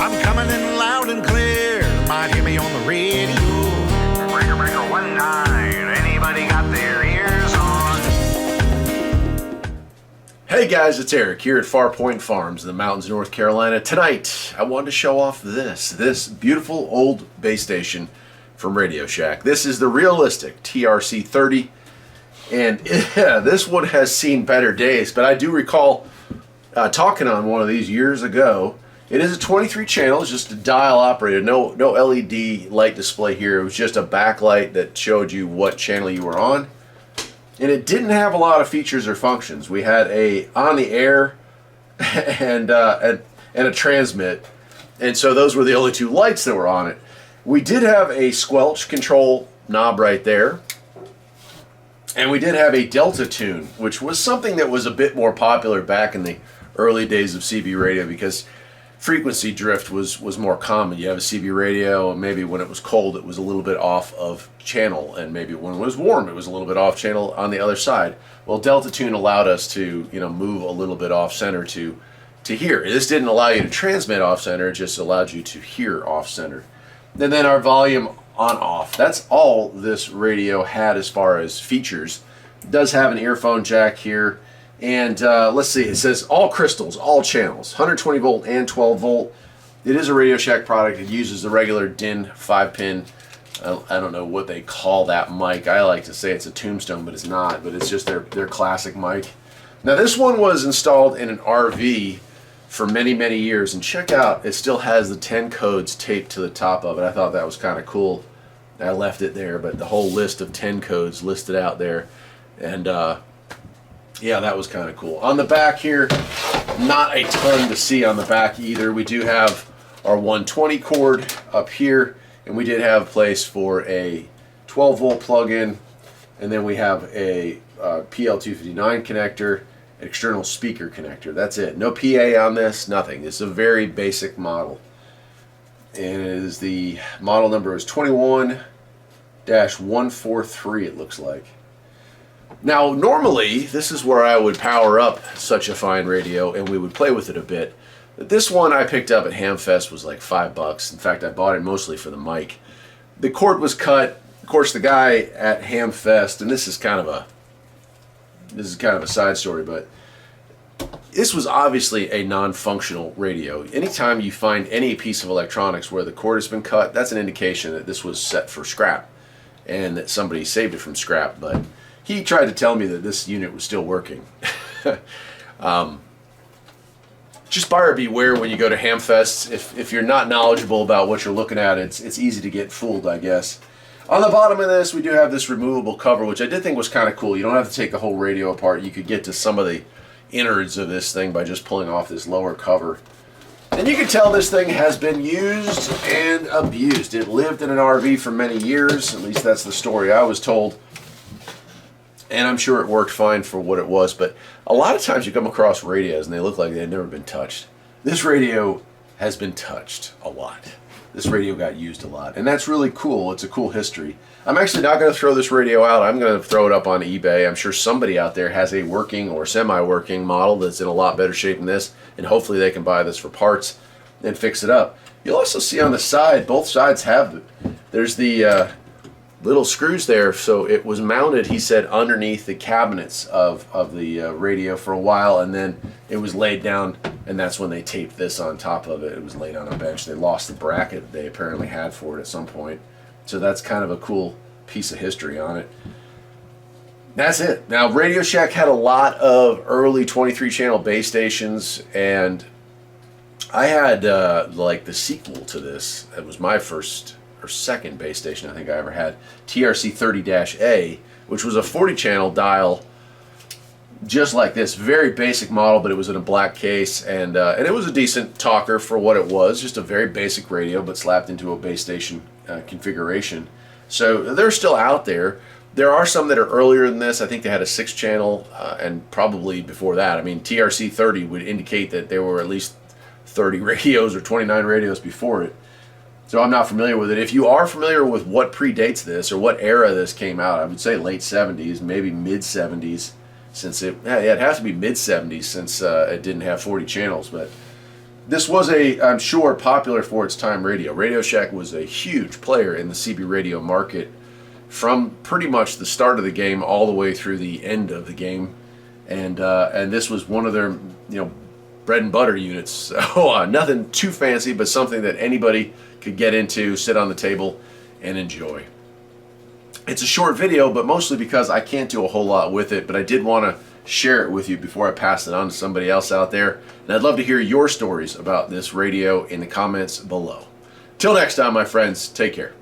I'm coming in loud and clear. Might hear me on the radio. Breaker, breaker, 1-9. Anybody got their ears on? Hey guys, it's Eric here at Farpoint Farms in the mountains of North Carolina. Tonight, I wanted to show off this beautiful old base station from Radio Shack. This is the realistic TRC 30, and this one has seen better days, but I do recall talking on one of these years ago. It is a 23 channel, it's just a dial operated, no LED light display here. It was just a backlight that showed you what channel you were on. And it didn't have a lot of features or functions. We had a on the air and a transmit, and so those were the only two lights that were on it. We did have a squelch control knob right there, and we did have a delta tune, which was something that was a bit more popular back in the early days of CB radio because frequency drift was more common. You have a CB radio, and maybe when it was cold it was a little bit off of channel, and maybe when it was warm it was a little bit off channel on the other side. Well, delta tune allowed us to move a little bit off center to hear. This didn't allow you to transmit off center, it just allowed you to hear off center. And then our volume on off. That's all this radio had as far as features. It does have an earphone jack here. And let's see, it says all crystals, all channels, 120 volt and 12 volt. It is a Radio Shack product. It uses the regular DIN 5-pin. I don't know what they call that mic. I like to say it's a Tombstone, but it's not. But it's just their classic mic. Now this one was installed in an RV for many, many years. And check out, it still has the 10 codes taped to the top of it. I thought that was kind of cool. I left it there, but the whole list of 10 codes listed out there. And yeah, that was kind of cool. On the back here, not a ton to see on the back either. We do have our 120 cord up here, and we did have a place for a 12 volt plug-in, and then we have a PL259 connector, an external speaker connector. That's it. No PA on this, nothing. It's a very basic model. And it is the model number is 21-143, it looks like. Now, normally, this is where I would power up such a fine radio, and we would play with it a bit. But this one I picked up at Hamfest was like $5. In fact, I bought it mostly for the mic. The cord was cut. Of course, the guy at Hamfest, and this is kind of a side story, but this was obviously a non-functional radio. Anytime you find any piece of electronics where the cord has been cut, that's an indication that this was set for scrap, and that somebody saved it from scrap. But he tried to tell me that this unit was still working. Just buyer beware when you go to Hamfests. If you're not knowledgeable about what you're looking at, it's easy to get fooled, I guess. On the bottom of this, we do have this removable cover, which I did think was kind of cool. You don't have to take the whole radio apart. You could get to some of the innards of this thing by just pulling off this lower cover. And you can tell this thing has been used and abused. It lived in an RV for many years. At least that's the story I was told. And I'm sure it worked fine for what it was, but a lot of times you come across radios and they look like they've never been touched. This radio has been touched a lot. This radio got used a lot, and that's really cool. It's a cool history. I'm actually not going to throw this radio out. I'm going to throw it up on eBay. I'm sure somebody out there has a working or semi-working model that's in a lot better shape than this, and hopefully they can buy this for parts and fix it up. You'll also see on the side, both sides have, there's the little screws there, so it was mounted, he said, underneath the cabinets of the radio for a while, and then it was laid down, and that's when they taped this on top of it. It was laid on a bench. They lost the bracket they apparently had for it at some point, so that's kind of a cool piece of history on it. That's it. Now, Radio Shack had a lot of early 23 channel base stations, and I had like the sequel to this. It was my first or second base station I think I ever had, TRC 30-A, which was a 40 channel dial just like this. Very basic model, but it was in a black case, and it was a decent talker for what it was. Just a very basic radio, but slapped into a base station configuration. So they're still out there. There are some that are earlier than this. I think they had a 6 channel, and probably before that. I mean, TRC 30 would indicate that there were at least 30 radios or 29 radios before it. So I'm not familiar with it. If you are familiar with what predates this or what era this came out, I would say late 70s, maybe mid 70s, since it has to be mid 70s since it didn't have 40 channels. But This was a, I'm sure, popular for its time radio. Radio Shack was a huge player in the CB radio market from pretty much the start of the game all the way through the end of the game, and this was one of their bread and butter units. So nothing too fancy, but something that anybody could get into, sit on the table, and enjoy. It's a short video, but mostly because I can't do a whole lot with it, but I did want to share it with you before I pass it on to somebody else out there. And I'd love to hear your stories about this radio in the comments below. Till next time, my friends, take care.